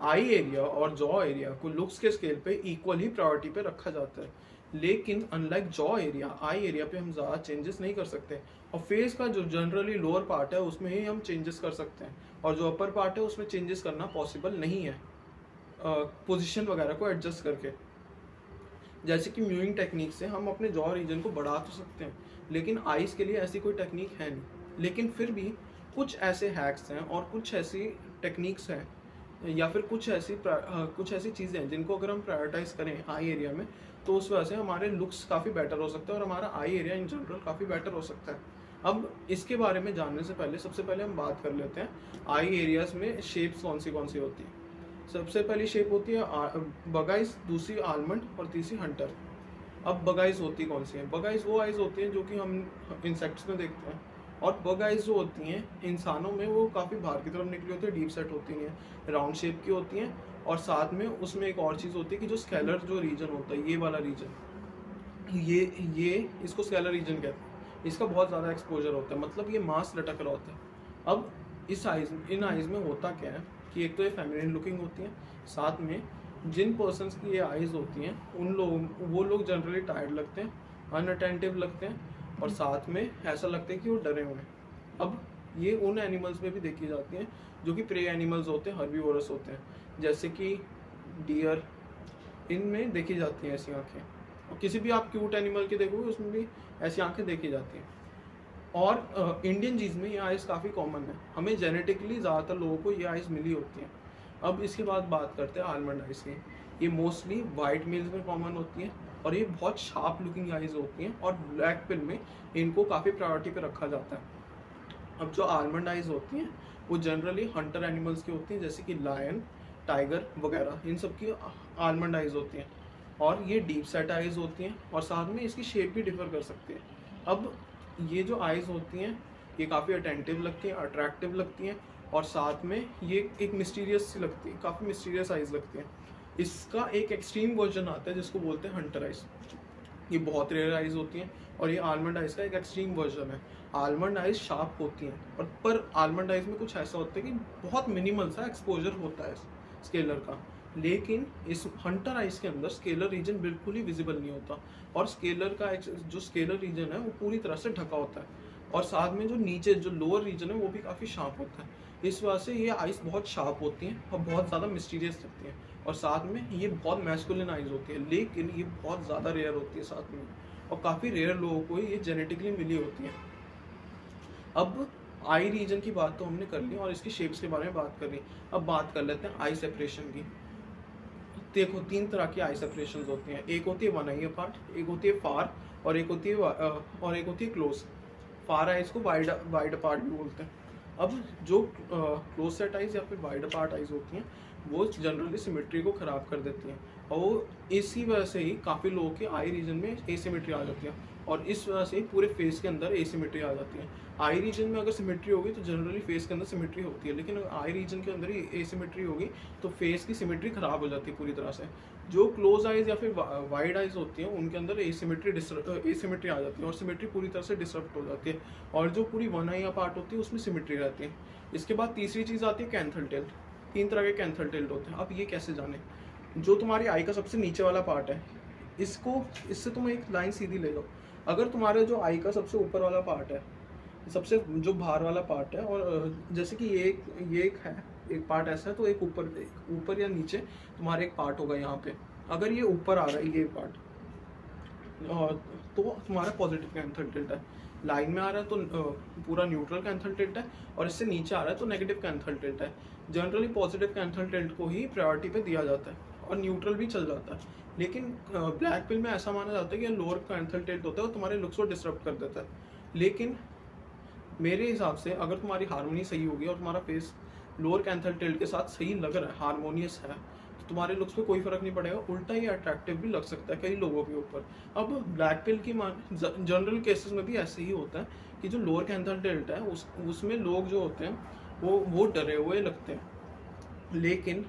Eye area और jaw area को looks के स्केल पे इक्वल ही प्रायोरिटी पे रखा जाता है, लेकिन unlike jaw area, eye area पे हम ज़्यादा चेंजेस नहीं कर सकते, और फेस का जो जनरली लोअर पार्ट है उसमें ही हम चेंजेस कर सकते हैं, और जो अपर पार्ट है उसमें चेंजेस करना पॉसिबल नहीं है पोजीशन वगैरह को एडजस्ट करके। जैसे कि म्यूइंग टेक्निक से हम अपने जॉ रीजन को बढ़ा तो सकते हैं, लेकिन आइज़ के लिए ऐसी कोई टेक्निक है नहीं। लेकिन फिर भी कुछ ऐसे हैक्स हैं और कुछ ऐसी टेक्निक्स हैं या फिर कुछ ऐसी चीज़ें हैं जिनको अगर हम प्रायोरिटाइज करें आई एरिया में, तो उस वजह से हमारे लुक्स काफ़ी बेटर हो सकता है और हमारा आई एरिया इन जनरल काफ़ी बेटर हो सकता है। अब इसके बारे में जानने से पहले सबसे पहले हम बात कर लेते हैं आई एरियाज में शेप्स कौन सी होती हैं। सबसे पहली शेप होती है बगाइज, दूसरी आलमंड और तीसरी हंटर। अब बगाइज होती कौन सी है? बगाइज वो आइज होती हैं जो कि हम इंसेक्ट्स में देखते हैं, और बग आइज जो होती हैं इंसानों में वो काफ़ी बाहर की तरफ निकली होती है, डीप सेट होती हैं, राउंड शेप की होती हैं, और साथ में उसमें एक और चीज़ होती है कि जो स्केलर जो रीजन होता है, ये वाला रीजन, ये इसको स्केलर रीजन कहते हैं, इसका बहुत ज़्यादा एक्सपोजर होता है, मतलब ये मांस लटक रहा होता है। अब इन आइज़ में होता क्या है कि एक तो ये फेमिनिन लुकिंग होती है, साथ में जिन पर्सन्स की ये आइज़ होती हैं वो लोग जनरली टायर्ड लगते हैं, अनअटेंटिव लगते हैं, और साथ में ऐसा लगता है कि वो डरे हुए हैं। अब ये उन एनिमल्स में भी देखी जाती हैं जो कि प्रे एनिमल्स होते हैं, हर्बीवोरस होते हैं, जैसे कि डियर, इनमें देखी जाती हैं ऐसी आँखें, और किसी भी आप क्यूट एनिमल के देखोगे उसमें भी ऐसी आँखें देखी जाती हैं। और इंडियन जीज में ये आइज़ काफ़ी कॉमन है, हमें जेनेटिकली ज़्यादातर लोगों को ये आइज़ मिली होती हैं। अब इसके बाद बात करते हैं आलमंड आइज़ की। ये मोस्टली वाइट मेल्स में कॉमन होती हैं और ये बहुत शार्प लुकिंग आइज़ होती हैं, और ब्लैक पिल में इनको काफ़ी प्रायोरिटी पे रखा जाता है। अब जो आलमंड आइज़ होती हैं वो जनरली हंटर एनिमल्स की होती हैं, जैसे कि लायन, टाइगर वगैरह, इन सब की आलमंड आइज़ होती हैं, और ये डीप सेट आइज़ होती हैं, और साथ में इसकी शेप भी डिफर कर सकती है। अब ये जो आइज़ होती हैं ये काफ़ी अटेंटिव लगती हैं, अट्रैक्टिव लगती हैं, और साथ में ये एक मिस्टीरियस सी लगती है, काफ़ी मिस्टीरियस आइज़ लगती है। इसका एक एक्सट्रीम वर्जन आता है जिसको बोलते हैं हंटर आइज़। ये बहुत रेयर आइज़ होती हैं, और ये आलमंड आइज़ का एक एक्सट्रीम वर्जन है। आलमंड आइज़ शार्प होती हैं, और पर आलमंड आइज़ में कुछ ऐसा होता है कि बहुत मिनिमल सा एक्सपोजर होता है स्केलर का, लेकिन इस हंटर आइज़ के अंदर स्केलर रीजन बिल्कुल ही विजिबल नहीं होता, और स्केलर का जो स्केलर रीजन है वो पूरी तरह से ढका होता है, और साथ में जो नीचे जो लोअर रीजन है वो भी काफ़ी शार्प होता है। इस वजह से ये आइज़ बहुत शार्प होती हैं और बहुत ज़्यादा मिस्टीरियस लगती हैं, और साथ में ये बहुत मैस्कुलिन आइज़ होती है, लेकिन ये बहुत ज़्यादा रेयर होती है साथ में, और काफ़ी रेयर लोगों को ये जेनेटिकली मिली होती है। अब आई रीजन की बात तो हमने कर ली और इसकी शेप्स के बारे में बात कर ली। अब बात कर लेते हैं आई सेपरेशन की। देखो, तीन तरह की आई सेपरेशंस होती हैं, एक होती है वन आई अपार्ट, एक होती है फार, और एक होती है क्लोज। फार आइज को वाइड अपार्ट भी बोलते हैं। अब जो क्लोज सेट आइज या फिर वाइड अपार्ट आइज होती हैं वो जनरली सिमेट्री को ख़राब कर देती हैं, और वो इसी वजह से ही काफ़ी लोगों के आई रीजन में एसिमेट्री आ जाती है, और इस वजह से पूरे फेस के अंदर एसिमेट्री आ जाती है। आई रीजन में अगर सिमेट्री होगी तो जनरली फेस के अंदर सिमेट्री होती है, लेकिन अगर आई रीजन के अंदर ही एसिमेट्री होगी तो फेस की सिमेट्री खराब हो जाती है पूरी तरह से। जो क्लोज आइज या फिर वाइड आइज होती हैं उनके अंदर एसिमेट्री आ जाती है और सिमेट्री पूरी तरह से डिसरप्ट हो जाती है, और जो पूरी वन आई पार्ट होती है उसमें सिमेट्री रहती है। इसके बाद तीसरी चीज़ आती है कैंथल टिल्ट। तीन तरह के कैंथल टिल्ट होते हैं। अब ये कैसे जाने? जो तुम्हारी आई का सबसे नीचे वाला पार्ट है, इससे तुम एक लाइन सीधी ले लो। अगर तुम्हारे जो आई का सबसे ऊपर वाला पार्ट है, सबसे जो बाहर वाला पार्ट है, और जैसे कि ये एक है, एक पार्ट ऐसा है, तो एक ऊपर या नीचे तुम्हारे एक पार्ट होगा यहाँ पे। अगर ये ऊपर आ रहा है ये पार्ट, तो तुम्हारा पॉजिटिव कैंथल टिल्ट है। लाइन में आ रहा है तो पूरा न्यूट्रल कैंथल टिल्ट है, और इससे नीचे आ रहा है तो नेगेटिव कैंथल टिल्ट है। जनरली पॉजिटिव कैंथल टिल्ट को ही प्रायोरिटी पे दिया जाता है, और न्यूट्रल भी चल जाता है। लेकिन ब्लैक पिल में ऐसा माना जाता है कि लोअर कैंथल टिल्ट होता है और तुम्हारे लुक्स को डिस्टर्ब कर देता है। लेकिन मेरे हिसाब से अगर तुम्हारी हार्मोनी सही होगी और तुम्हारा फेस लोअर कैंथल टिल्ट के साथ सही लग रहा है, हार्मोनियस है, तो तुम्हारे लुक्स पे कोई फर्क नहीं पड़ेगा, उल्टा ही अट्रैक्टिव भी लग सकता है कई लोगों के ऊपर। अब ब्लैक पिल की जनरल केसेस में भी ऐसे ही होता है कि जो लोअर कैंथल टिल्ट है उसमें लोग जो होते हैं वो डरे हुए लगते हैं, लेकिन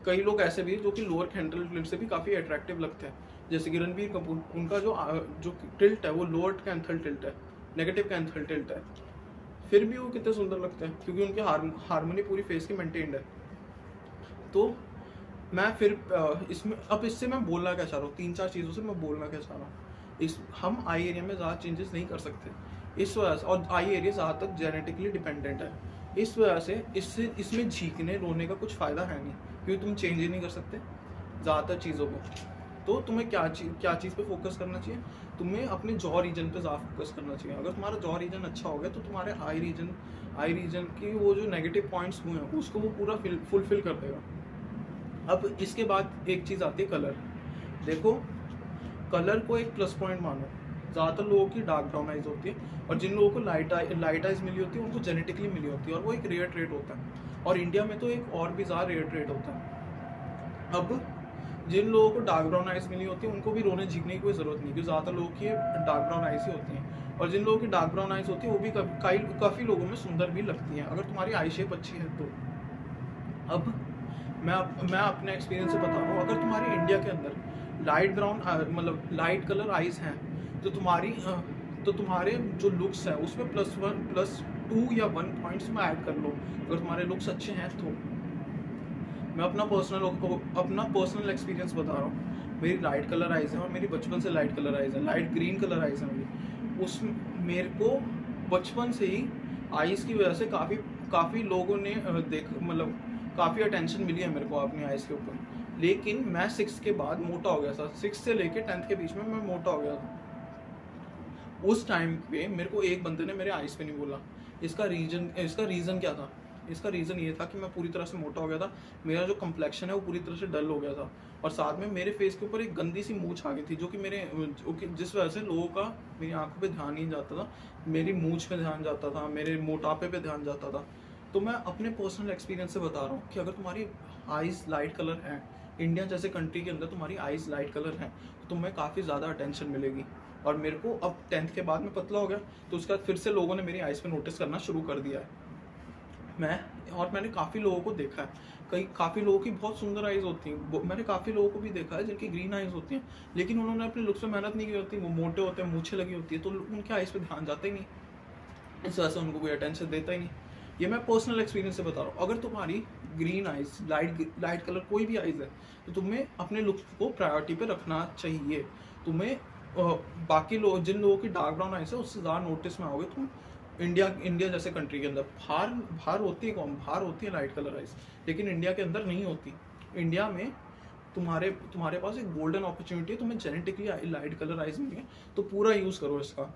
कई लोग ऐसे भी जो कि लोअर कैंथल टिल्ट से भी काफ़ी अट्रैक्टिव लगते हैं, जैसे कि रणबीर कपूर। उनका जो टिल्ट है वो लोअर कैंथल टिल्ट है, नेगेटिव कैंथल टिल्ट है, फिर भी वो कितने सुंदर लगते हैं क्योंकि उनकी हार्मोनी पूरी फेस की मेंटेन्ड है। तो मैं फिर इसमें अब इससे मैं बोलना क्या चाह रहा हूँ, 3-4 चीज़ों से मैं बोलना क्या चाह रहा हूँ। इस हम आई एरिया में ज़्यादा चेंजेस नहीं कर सकते इस वजह से, और आई एरिया ज़्यादातर जेनेटिकली डिपेंडेंट है, इस वजह से इसमें झींकने रोने का कुछ फ़ायदा है नहीं, क्योंकि तुम चेंज ही नहीं कर सकते ज़्यादातर चीज़ों को। तो तुम्हें क्या चीज़ पे फोकस करना चाहिए, तुम्हें अपने जॉ रीजन पे ज़्यादा फोकस करना चाहिए। अगर तुम्हारा जॉ रीजन अच्छा हो गया तो तुम्हारे आई रीजन की वो जो नेगेटिव पॉइंट्स हुए हैं उसको वो पूरा फुलफिल कर देगा। अब इसके बाद एक चीज़ आती है कलर। देखो, कलर को एक प्लस पॉइंट मानो। ज़्यादातर लोगों की डार्क ब्राउन आइज होती है, और जिन लोगों को लाइट आइज मिली होती है उनको जेनेटिकली मिली होती है, और वो एक रेयर ट्रेट होता है, और इंडिया में तो एक और भी ज़्यादा रेयर ट्रेट होता है। अब जिन लोगों को डार्क ब्राउन आइज मिली होती है उनको भी रोने झीकने की कोई ज़रूरत नहीं, क्योंकि ज़्यादातर लोगों की डार्क ब्राउन आइज ही होती हैं, और जिन लोगों की डार्क ब्राउन आइज होती है वो भी काफ़ी लोगों में सुंदर भी लगती हैं, अगर तुम्हारी आई शेप अच्छी है तो। अब मैं अपने एक्सपीरियंस से बता रहा हूँ, अगर तुम्हारी इंडिया के अंदर लाइट ब्राउन मतलब लाइट कलर आइज हैं, तो तुम्हारे जो लुक्स हैं उसमें +2 या 1 पॉइंट्स में ऐड कर लो, अगर तुम्हारे लुक्स अच्छे हैं तो। मैं अपना पर्सनल एक्सपीरियंस बता रहा हूँ। मेरी लाइट कलर आइज है, और मेरी बचपन से लाइट कलर आइज है, लाइट ग्रीन कलर आइज है मेरी। मेरे को बचपन से ही आइज की वजह से काफ़ी लोगों ने मतलब काफ़ी अटेंशन मिली है मेरे को अपनी आइज के ऊपर। लेकिन मैं 6th के बाद मोटा हो गया था, 6th से लेके 10th के बीच में मैं मोटा हो गया था। उस टाइम पे मेरे को एक बंदे ने मेरे आइज पे नहीं बोला। इसका रीज़न क्या था? इसका रीज़न ये था कि मैं पूरी तरह से मोटा हो गया था, मेरा जो कम्प्लेक्शन है वो पूरी तरह से डल हो गया था, और साथ में मेरे फेस के ऊपर एक गंदी सी मूंछ आ गई थी, जिस वजह से लोगों का मेरी आंखों पे ध्यान नहीं जाता था, मेरी मूंछ पे ध्यान जाता था, मेरे मोटापे पे ध्यान जाता था। तो मैं अपने पर्सनल एक्सपीरियंस से बता रहा हूँ कि अगर तुम्हारी आइज़ लाइट कलर है, इंडिया जैसे कंट्री के अंदर तुम्हारी आइज़ लाइट कलर है, तो तुम्हें काफ़ी ज़्यादा अटेंशन मिलेगी। और मेरे को अब 10th के बाद में पतला हो गया, तो उसके बाद फिर से लोगों ने मेरी आइज़ पे नोटिस करना शुरू कर दिया है। मैंने काफ़ी लोगों को देखा है, काफ़ी लोगों की बहुत सुंदर आइज़ होती हैं, मैंने काफ़ी लोगों को भी देखा है जिनकी ग्रीन आइज़ होती हैं, लेकिन उन्होंने अपने लुक्स में मेहनत नहीं की होती, वो मोटे होते हैं, मूछें लगी होती है, तो उनके आइज़ पे ध्यान जाता ही नहीं, इस वजह से उनको कोई अटेंशन देता ही नहीं। ये मैं पर्सनल एक्सपीरियंस से बता रहा हूँ। अगर तुम्हारी ग्रीन आइज लाइट कलर कोई भी आइज है, तो तुम्हें अपने लुक को प्रायोरिटी पे रखना चाहिए। तुम्हें बाकी लोग, जिन लोगों की डार्क ब्राउन आइज है, उससे ज़्यादा नोटिस में आओगे तुम। इंडिया जैसे कंट्री के अंदर बाहर होती है लाइट कलर आइज, लेकिन इंडिया के अंदर नहीं होती। इंडिया में तुम्हारे पास एक गोल्डन अपॉर्चुनिटी है, तुम्हें जेनेटिकली लाइट कलर आइज मिली है, तो पूरा यूज़ करो इसका।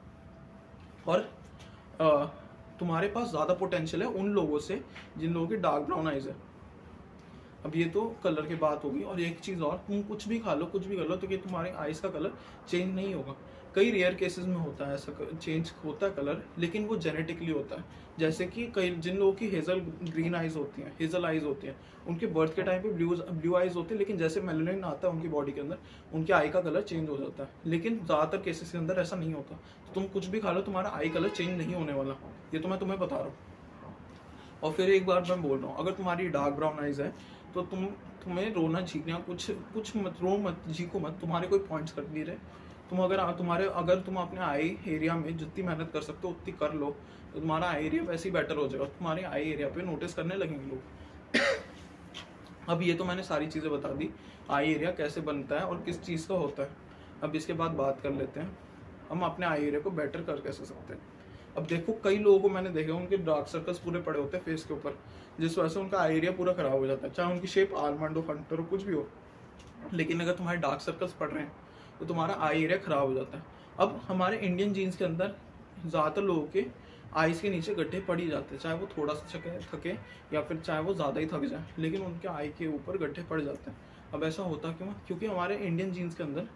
और तुम्हारे पास ज़्यादा पोटेंशियल है उन लोगों से जिन लोगों की डार्क ब्राउन आइज है। अब ये तो कलर की बात होगी, और एक चीज़ और, तुम कुछ भी खा लो, कुछ भी कर लो, तो कि तुम्हारे आइज का कलर चेंज नहीं होगा। कई रेयर केसेस में होता है ऐसा, चेंज होता है कलर, लेकिन वो जेनेटिकली होता है। जैसे कि जिन लोगों की हेजल आइज होती हैं, उनके बर्थ के टाइम पे ब्लू आइज होती है, लेकिन जैसे मेलानिन आता है उनकी बॉडी के अंदर, उनके आई का कलर चेंज हो जाता है। लेकिन ज़्यादातर केसेस के अंदर ऐसा नहीं होता, तो तुम कुछ भी खा लो, तुम्हारा आई कलर चेंज नहीं होने वाला। ये तो मैं तुम्हें बता रहा हूँ। और फिर एक बार मैं बोल रहा हूँ, अगर तुम्हारी डार्क ब्राउन आइज है, तो तुम्हें रोना झीकना कुछ मत झीको मत, तुम्हारे कोई पॉइंट्स कट नहीं रहे। अगर तुम अपने आई एरिया में जितनी मेहनत कर सकते हो उतनी कर लो, तो तुम्हारा आई एरिया वैसे ही बेटर हो जाएगा, तुम्हारे आई एरिया पे नोटिस करने लगेंगे लोग। अब ये तो मैंने सारी चीज़ें बता दी, आई एरिया कैसे बनता है और किस चीज़ का होता है। अब इसके बाद बात कर लेते हैं हम अपने आई एरिया को बेटर कर कैसे सकते हैं। अब देखो, कई लोगों को मैंने देखा उनके डार्क सर्कल्स पूरे पड़े होते हैं फेस के ऊपर, जिस वजह से उनका आई एरिया पूरा खराब हो जाता है, चाहे उनकी शेप आलमंड हो, फंटर हो, कुछ भी हो। लेकिन अगर तुम्हारे डार्क सर्कल्स पड़ रहे हैं तो तुम्हारा आई एरिया खराब हो जाता है। अब हमारे इंडियन जीन्स के अंदर ज़्यादातर लोगों के आइज़ के नीचे गड्ढे पड़ ही जाते हैं, चाहे वो थोड़ा सा थके या फिर चाहे वो ज़्यादा ही थक जाए, लेकिन उनके आई के ऊपर गड्ढे पड़ जाते हैं। अब ऐसा होता क्यों? क्योंकि हमारे इंडियन जीन्स के अंदर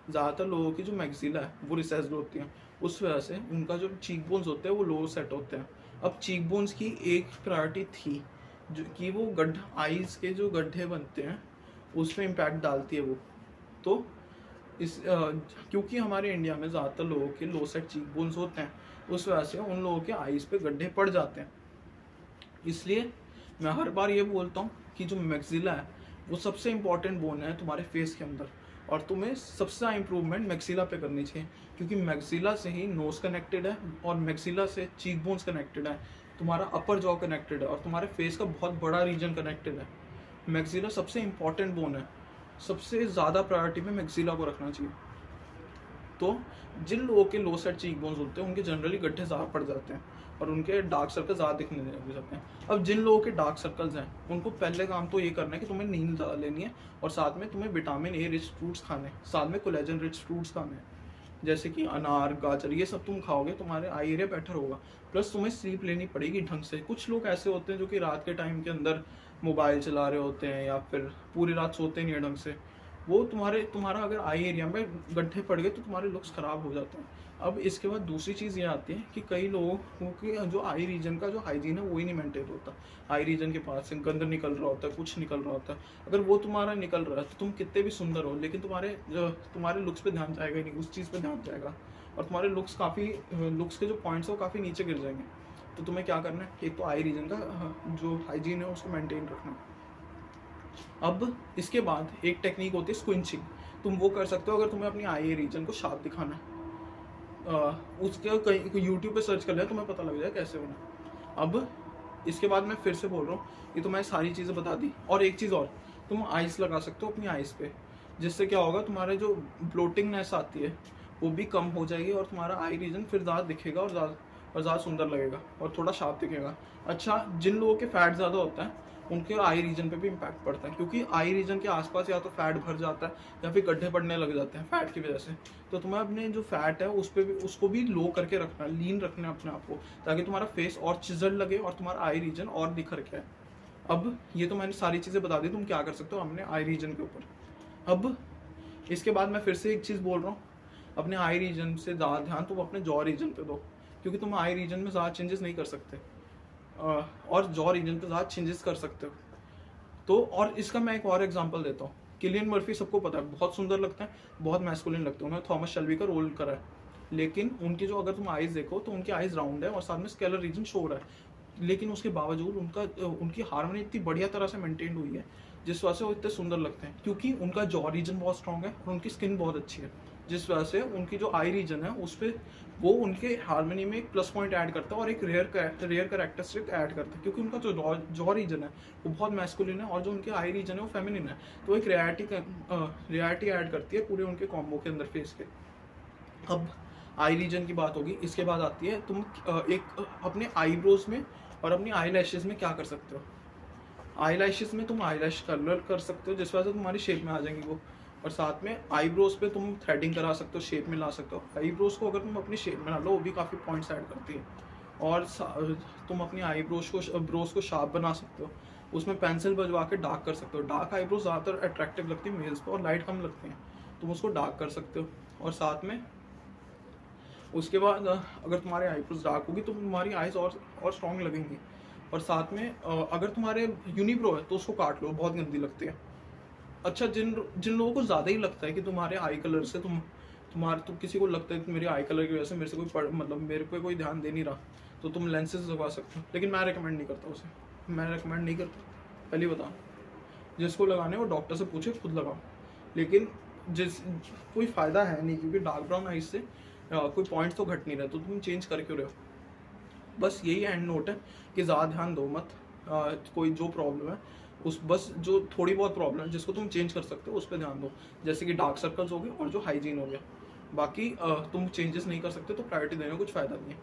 ज़्यादातर लोगों की जो मैक्सिला है वो रिसेस्ड होती है, उस वजह से उनका जो चीक बोन्स होते हैं वो लो सेट होते हैं। अब चीक बोन्स की एक प्रायोरिटी थी जो कि वो आइज़ के जो गड्ढे बनते हैं उस पर इम्पैक्ट डालती है वो। तो क्योंकि हमारे इंडिया में ज़्यादातर लोगों के लो सेट चीक बोन्स होते हैं, उस वजह से उन लोगों के आइज़ पे गड्ढे पड़ जाते हैं। इसलिए मैं हर बार ये बोलता हूँ कि जो मैक्सिला है वो सबसे इम्पॉर्टेंट बोन है तुम्हारे फेस के अंदर, और तुम्हें सबसे ज़्यादा इम्प्रूवमेंट मैक्सिला पे करनी चाहिए, क्योंकि मैक्सिला से ही नोज कनेक्टेड है और मैक्सिला से चीक बोन्स कनेक्टेड है, तुम्हारा अपर जॉ कनेक्टेड है और तुम्हारे फेस का बहुत बड़ा रीजन कनेक्टेड है। मैक्सिला सबसे इंपॉर्टेंट बोन है, सबसे ज़्यादा प्रायोरिटी में मैक्सिला को रखना चाहिए। तो जिन लोगों के लो सेट चीक बोन्स होते हैं उनके जनरली गड्ढे ज़्यादा पड़ जाते हैं और उनके डार्क सर्कल ज़्यादा दिखने लग जाते हैं। अब जिन लोगों के डार्क सर्कल्स हैं उनको पहले काम तो ये करना है कि तुम्हें नींद ज़्यादा लेनी है और साथ में तुम्हें विटामिन ए रिच फ्रूट्स खाने हैं, साथ में कोलेजन रिच फ्रूट्स खाने हैं, जैसे कि अनार, गाजर, ये सब तुम खाओगे तुम्हारे आई एरिया बेटर होगा। प्लस तुम्हें स्लीप लेनी पड़ेगी ढंग से। कुछ लोग ऐसे होते हैं जो कि रात के टाइम के अंदर मोबाइल चला रहे होते हैं या फिर पूरी रात सोते नहीं है ढंग से, वो तुम्हारा अगर आई एरिया में गड्ढे पड़ गए तो तुम्हारे लुक्स ख़राब हो जाते हैं। अब इसके बाद दूसरी चीज़ ये आती है कि कई लोगों के जो आई रीजन का जो हाइजीन है वो ही नहीं मेंटेन होता। आई रीजन के पास से गंद निकल रहा होता है, कुछ निकल रहा होता है। अगर वो तुम्हारा निकल रहा है तो तुम कितने भी सुंदर हो लेकिन तुम्हारे लुक्स पे ध्यान जाएगा ही नहीं, उस चीज़ पे ध्यान जाएगा और तुम्हारे लुक्स के जो पॉइंट्स है वो काफ़ी नीचे गिर जाएंगे। तो तुम्हें क्या करना है, एक तो आई रीजन का जो हाइजीन है उसको मेंटेन रखना है। अब इसके बाद एक टेक्निक होती है स्क्विंचिंग। तुम वो कर सकते हो अगर तुम्हें अपनी आई रीजन को शार्प दिखाना है। उसके कहीं यूट्यूब पे सर्च कर लिया तुम्हें पता लग जाए कैसे होना। अब इसके बाद मैं फिर से बोल रहा हूँ, ये तो मैं सारी चीज़ें बता दी। और एक चीज़ और, तुम आइस लगा सकते हो अपनी आइस पे, जिससे क्या होगा तुम्हारे जो ब्लोटिंगनेस आती है वो भी कम हो जाएगी और तुम्हारा आई रीजन फिर ज़्यादा दिखेगा और ज़्यादा सुंदर लगेगा और थोड़ा शार्प दिखेगा। अच्छा, जिन लोगों के फैट ज़्यादा होता है उनके आई रीजन पे भी इम्पैक्ट पड़ता है, क्योंकि आई रीजन के आसपास या तो फैट भर जाता है या फिर गड्ढे पड़ने लग जाते हैं फैट की वजह से। तो तुम्हें अपने जो फैट है उसको भी लो करके रखना है, लीन रखना है अपने आप को, ताकि तुम्हारा फेस और चिजल लगे और तुम्हारा आई रीजन और निखर के आए। अब ये तो मैंने सारी चीज़ें बता दी तुम क्या कर सकते हो अपने आई रीजन के ऊपर। अब इसके बाद मैं फिर से एक चीज़ बोल रहा हूँ, अपने आई रीजन से ज़्यादा ध्यान तुम अपने जॉ रीजन पे दो, क्योंकि तुम आई रीजन में ज़्यादा चेंजेस नहीं कर सकते और जॉ रीजन पे ज़्यादा चेंजेस कर सकते हो। तो और इसका मैं एक और एग्जांपल देता हूँ। किलियन मर्फी सबको पता है, बहुत सुंदर लगता है, बहुत मैस्कुलिन लगता है, उन्होंने थॉमस शेल्बी का रोल करा है। लेकिन उनकी जो अगर तुम आइज देखो तो उनकी आइज राउंड है और साथ में स्केलर रीजन शो रहा है, लेकिन उसके बावजूद उनकी हार्मनी इतनी बढ़िया तरह से मेंटेन हुई है जिस वजह से वो इतने सुंदर लगते हैं, क्योंकि उनका जॉ रीजन बहुत स्ट्रॉन्ग है और उनकी स्किन बहुत अच्छी है, जिस वजह से उनकी जो आई रीजन है उस पर वो उनके हार्मनी में एक प्लस पॉइंट ऐड करता है और एक रेयर कैरेक्टरिस्टिक ऐड करता है, क्योंकि उनका जो जॉ रीजन है वो बहुत मैस्कुलिन है और जो उनके आई रीजन है वो फेमिनिन है। तो एक रियलिटी ऐड करती है पूरे उनके कॉम्बो के अंदर फेस के। अब आई रीजन की बात होगी, इसके बाद आती है तुम एक अपने आईब्रोज में और अपनी आई लैशेज में क्या कर सकते हो। आई लैशेज में तुम आई लैश कलर कर सकते हो जिस वजह से तुम्हारी शेप में आ जाएंगी वो, और साथ में आईब्रोज पे तुम थ्रेडिंग करा सकते हो, शेप में ला सकते हो। आईब्रोज को अगर तुम अपनी शेप में ला लो वो भी काफ़ी पॉइंट्स ऐड करती है। और तुम अपनी ब्रोज को शार्प बना सकते हो, उसमें पेंसिल बजवा के डार्क कर सकते हो। डार्क आईब्रोज ज़्यादातर अट्रैक्टिव लगती है मेल्स पे और लाइट कम लगती हैं, तुम उसको डार्क कर सकते हो। और साथ में उसके बाद अगर तुम्हारे आईब्रोज डार्क होगी तो तुम्हारी आईज और स्ट्रॉन्ग लगेंगी। और साथ में अगर तुम्हारे यूनिब्रो है तो उसको काट लो, बहुत गंदी लगती है। अच्छा, जिन लोगों को ज़्यादा ही लगता है कि तुम्हारे आई कलर से तो किसी को लगता है कि मेरे आई कलर की वजह से मेरे से मेरे पे कोई ध्यान दे नहीं रहा, तो तुम लेंसेज लगवा सकते हो। लेकिन मैं रिकमेंड नहीं करता उसे, मैं रिकमेंड नहीं करता, पहले बता। जिसको लगाने वो डॉक्टर से पूछे, खुद लगाओ। लेकिन कोई फ़ायदा है नहीं, क्योंकि डार्क ब्राउन आइज से कोई पॉइंट्स तो घट नहीं रहे, तो तुम चेंज कर क्यों रहे हो। बस यही एंड नोट है कि ज़्यादा ध्यान दो मत। कोई जो प्रॉब्लम है बस जो थोड़ी बहुत प्रॉब्लम है जिसको तुम चेंज कर सकते हो उस पर ध्यान दो, जैसे कि डार्क सर्कल्स हो गए और जो हाइजीन हो गया। बाकी तुम चेंजेस नहीं कर सकते तो प्रायोरिटी देने का कुछ फ़ायदा नहीं है।